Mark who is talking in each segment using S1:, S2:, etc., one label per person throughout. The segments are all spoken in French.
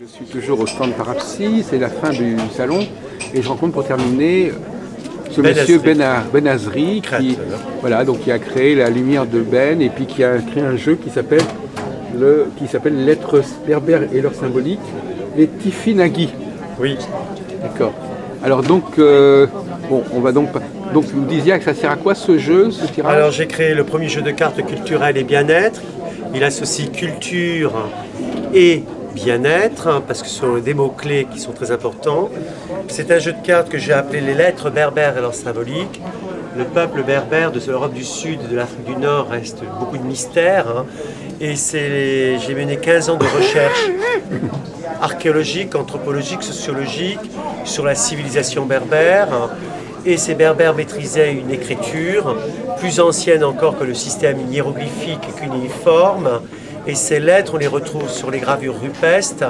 S1: Je suis toujours au stand Parapsy, c'est la fin du salon et je rencontre pour terminer ce monsieur Ben Azri qui a créé la lumière de Ben et puis qui a créé un jeu qui s'appelle Lettres berbères et leur symbolique, les Tifinaghi.
S2: Oui.
S1: D'accord. Alors donc, on va donc vous disiez que ça sert à quoi ce jeu, ce tirage?
S2: Alors j'ai créé le premier jeu de cartes culturel et bien-être. Il associe culture et bien-être, parce que ce sont des mots-clés qui sont très importants. C'est un jeu de cartes que j'ai appelé les lettres berbères et leur symbolique. Le peuple berbère de l'Europe du Sud et de l'Afrique du Nord reste beaucoup de mystère. Et j'ai mené 15 ans de recherche archéologique, anthropologique, sociologique sur la civilisation berbère. Et ces berbères maîtrisaient une écriture plus ancienne encore que le système hiéroglyphique et cunéiforme. Et ces lettres, on les retrouve sur les gravures rupestres,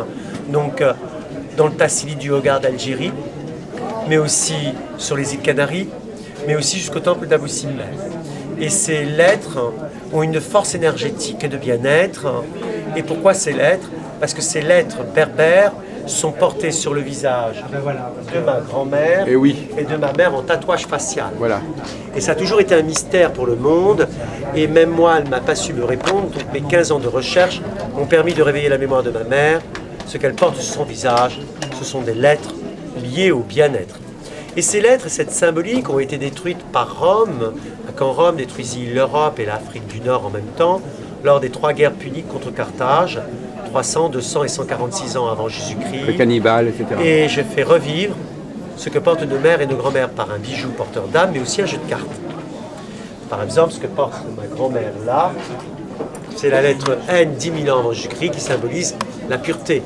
S2: donc dans le Tassili du Hogar d'Algérie, mais aussi sur les îles Canaries, mais aussi jusqu'au temple d'Abou Simbel. Et ces lettres ont une force énergétique et de bien-être. Et pourquoi ces lettres? Parce que ces lettres berbères sont portées sur le visage de ma grand-mère et de ma mère en tatouage facial.
S1: Voilà.
S2: Et ça a toujours été un mystère pour le monde, et même moi, elle ne m'a pas su me répondre. Donc mes 15 ans de recherche m'ont permis de réveiller la mémoire de ma mère. Ce qu'elle porte sur son visage, ce sont des lettres liées au bien-être. Et ces lettres et cette symbolique ont été détruites par Rome, quand Rome détruisit l'Europe et l'Afrique du Nord en même temps, lors des 3 guerres puniques contre Carthage, 300, 200 et 146 ans avant Jésus-Christ.
S1: Les cannibales, etc.
S2: Et je fais revivre ce que portent nos mères et nos grands-mères par un bijou porteur d'âme, mais aussi un jeu de cartes. Par exemple, ce que porte ma grand-mère là, c'est la lettre N, 10 000 ans avant Jésus-Christ, qui symbolise la pureté.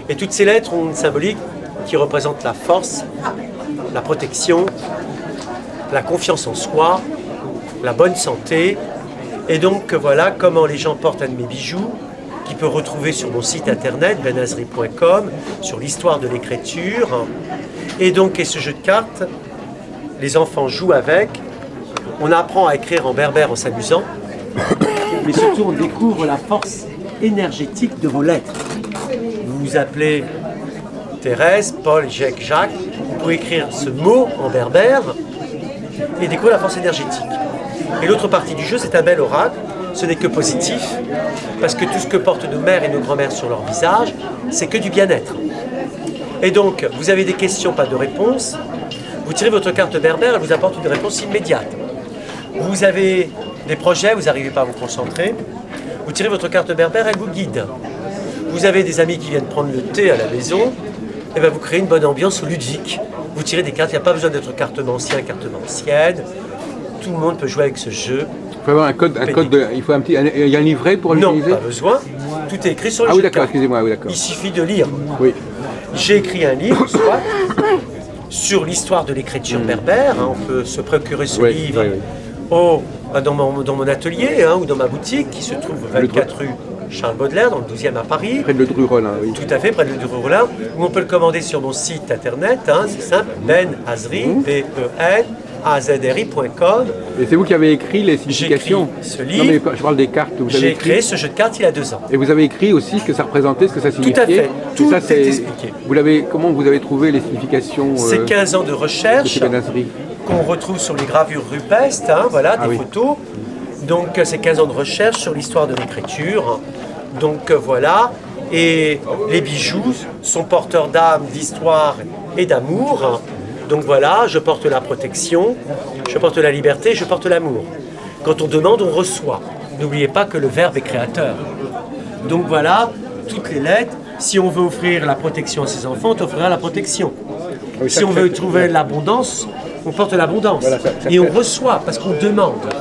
S2: Et toutes ces lettres ont une symbolique qui représente la force, la protection, la confiance en soi, la bonne santé. Et donc voilà comment les gens portent un de mes bijoux, qu'il peut retrouver sur mon site internet benazri.com, sur l'histoire de l'écriture. Et donc, ce jeu de cartes, les enfants jouent avec, on apprend à écrire en berbère en s'amusant, mais surtout on découvre la force énergétique de vos lettres. Vous vous appelez Thérèse, Paul, Jacques, vous pouvez écrire ce mot en berbère et découvrir la force énergétique. Et l'autre partie du jeu, c'est un bel oracle. Ce n'est que positif, parce que tout ce que portent nos mères et nos grand-mères sur leur visage, c'est que du bien-être. Et donc, vous avez des questions, pas de réponses. Vous tirez votre carte berbère, elle vous apporte une réponse immédiate. Vous avez des projets, vous n'arrivez pas à vous concentrer. Vous tirez votre carte berbère, elle vous guide. Vous avez des amis qui viennent prendre le thé à la maison, et bien vous créez une bonne ambiance ludique. Vous tirez des cartes, il n'y a pas besoin d'être cartomancien, cartomancienne. Tout le monde peut jouer avec ce jeu.
S1: Il faut avoir un code il faut il y a un livret pour l'utiliser?
S2: Non, pas besoin. Tout est écrit sur le
S1: jeu. Ah oui, d'accord,
S2: excusez-moi,
S1: oui, d'accord.
S2: Il suffit de lire.
S1: Oui.
S2: J'ai écrit un livre, soit, sur l'histoire de l'écriture berbère. On peut se procurer ce livre dans mon atelier ou dans ma boutique qui se trouve 24 rue Charles Baudelaire, dans le 12e à Paris.
S1: Près de Le Dru-Rollin, oui.
S2: Tout à fait, près de Le Dru-Rollin, où on peut le commander sur mon site internet, c'est simple, Ben Azri, benazri.com.
S1: Et c'est vous qui avez écrit les significations?
S2: J'ai écrit ce livre.
S1: Non, mais je parle des cartes.
S2: J'ai créé ce jeu de cartes il y a 2 ans.
S1: Et vous avez écrit aussi ce que ça représentait, ce que ça signifiait?
S2: Tout à fait, tout est expliqué.
S1: Comment vous avez trouvé les significations?
S2: C'est 15 ans de recherche qu'on retrouve sur les gravures rupestres, des photos. Donc c'est 15 ans de recherche sur l'histoire de l'écriture. Donc voilà, et les bijoux sont porteurs d'âme, d'histoire et d'amour. Donc voilà, je porte la protection, je porte la liberté, je porte l'amour. Quand on demande, on reçoit. N'oubliez pas que le verbe est créateur. Donc voilà, toutes les lettres. Si on veut offrir la protection à ses enfants, on offrira la protection. Si on veut trouver l'abondance, on porte l'abondance. Voilà, et on reçoit parce qu'on demande.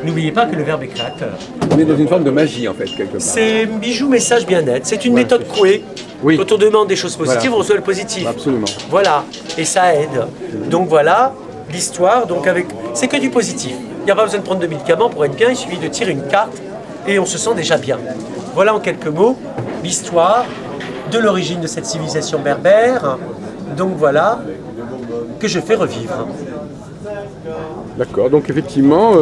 S2: N'oubliez pas que le verbe est créateur.
S1: On est dans une forme de magie, en fait, quelque part.
S2: C'est bijou, message, bien-être. C'est une méthode Coué.
S1: Oui.
S2: Quand on demande des choses positives, on reçoit le positif.
S1: Absolument.
S2: Voilà. Et ça aide. Donc voilà l'histoire. Donc c'est que du positif. Il n'y a pas besoin de prendre de médicaments pour être bien. Il suffit de tirer une carte et on se sent déjà bien. Voilà en quelques mots l'histoire de l'origine de cette civilisation berbère. Donc voilà que je fais revivre.
S1: D'accord, donc effectivement,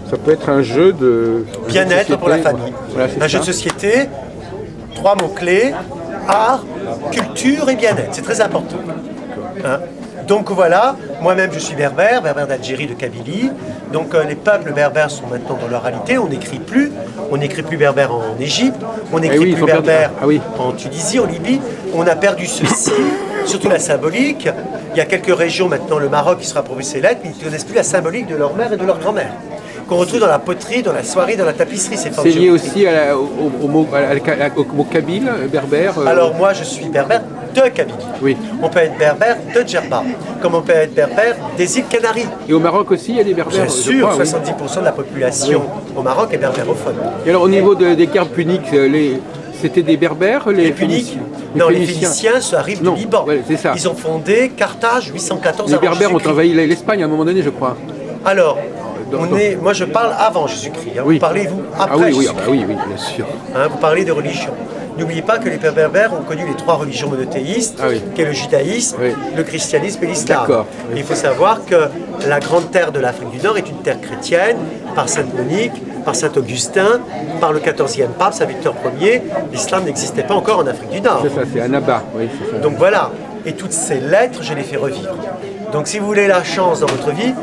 S1: ça peut être un jeu de...
S2: Bien-être pour la famille.
S1: Voilà,
S2: un jeu de société, 3 mots-clés, art, culture et bien-être. C'est très important. Hein? Donc voilà, moi-même je suis berbère d'Algérie, de Kabylie. Donc les peuples berbères sont maintenant dans leur réalité. On n'écrit plus berbère en Égypte, on n'écrit plus berbère en Tunisie, en Libye. On a perdu ceci, surtout la symbolique. Il y a quelques régions maintenant, le Maroc qui se rapproprie ses lettres, mais ils ne connaissent plus la symbolique de leur mère et de leur grand-mère. Qu'on retrouve dans la poterie, dans la soierie, dans la tapisserie.
S1: C'est lié aussi au mot kabyle, berbère
S2: Alors moi je suis berbère de Kabylie.
S1: Oui.
S2: On peut être berbère de Djerba, comme on peut être berbère des îles Canaries.
S1: Et au Maroc aussi, il y a des berbères.
S2: Bien sûr, 70% de la population au Maroc est berbérophone.
S1: Et alors au niveau des guerres puniques, c'était des berbères, les
S2: Puniques? Non, les Phéniciens arrivent du Liban.
S1: Ouais, c'est ça.
S2: Ils ont fondé Carthage 814
S1: Les
S2: avant
S1: berbères ont
S2: Jésus-Christ.
S1: envahi l'Espagne à un moment donné, je crois.
S2: Alors, moi je parle avant Jésus-Christ. Hein.
S1: Oui.
S2: Vous parlez, vous, après
S1: oui,
S2: Jésus-Christ.
S1: oui, bien sûr.
S2: Hein, vous parlez de religion. N'oubliez pas que les berbères ont connu les trois religions monothéistes, qu'est le judaïsme, le christianisme et l'islam.
S1: D'accord.
S2: Il faut savoir que la grande terre de l'Afrique du Nord est une terre chrétienne, par Sainte Monique, par Saint Augustin, par le 14e pape, Saint Victor Ier. L'islam n'existait pas encore en Afrique du Nord.
S1: C'est ça, c'est Annaba. Oui, c'est ça.
S2: Donc voilà, et toutes ces lettres, je les fais revivre. Donc si vous voulez la chance dans votre vie,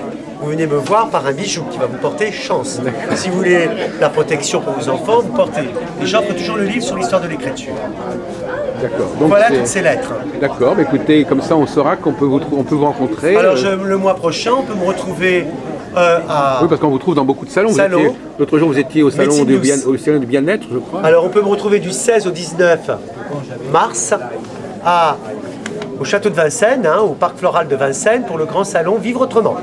S2: vous venez me voir par un bijou qui va vous porter chance. Si vous voulez la protection pour vos enfants, vous portez. Et j'offre toujours le livre sur l'histoire de l'écriture.
S1: D'accord.
S2: Voilà toutes ces lettres.
S1: D'accord, bah écoutez, comme ça on saura qu'on peut vous rencontrer.
S2: Alors le mois prochain, on peut me retrouver à...
S1: Oui, parce qu'on vous trouve dans beaucoup de salons. L'autre jour, vous étiez au salon du bien-être, je crois.
S2: Alors on peut me retrouver du 16 au 19 mars au château de Vincennes, au parc floral de Vincennes, pour le grand salon Vivre Autrement.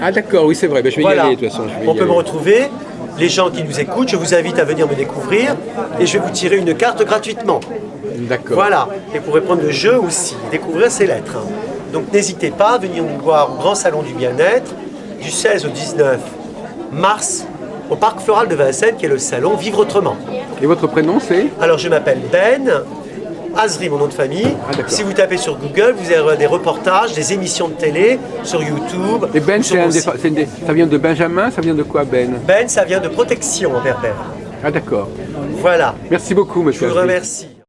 S1: Ah d'accord, oui c'est vrai, je vais y aller de toute façon.
S2: On peut me retrouver, les gens qui nous écoutent, je vous invite à venir me découvrir et je vais vous tirer une carte gratuitement.
S1: D'accord.
S2: Voilà, et vous pourrez prendre le jeu aussi, découvrir ces lettres. Donc n'hésitez pas à venir nous voir au grand salon du bien-être du 16 au 19 mars au parc floral de Vincennes qui est le salon Vivre Autrement.
S1: Et votre prénom c'est?
S2: Alors je m'appelle Ben Azri, mon nom de famille. Si vous tapez sur Google, vous avez des reportages, des émissions de télé sur YouTube.
S1: Et Ben, ça vient de Benjamin, ça vient de quoi Ben?
S2: Ben, ça vient de protection en berbère.
S1: Ah d'accord.
S2: Voilà.
S1: Merci beaucoup, monsieur.
S2: Je vous remercie.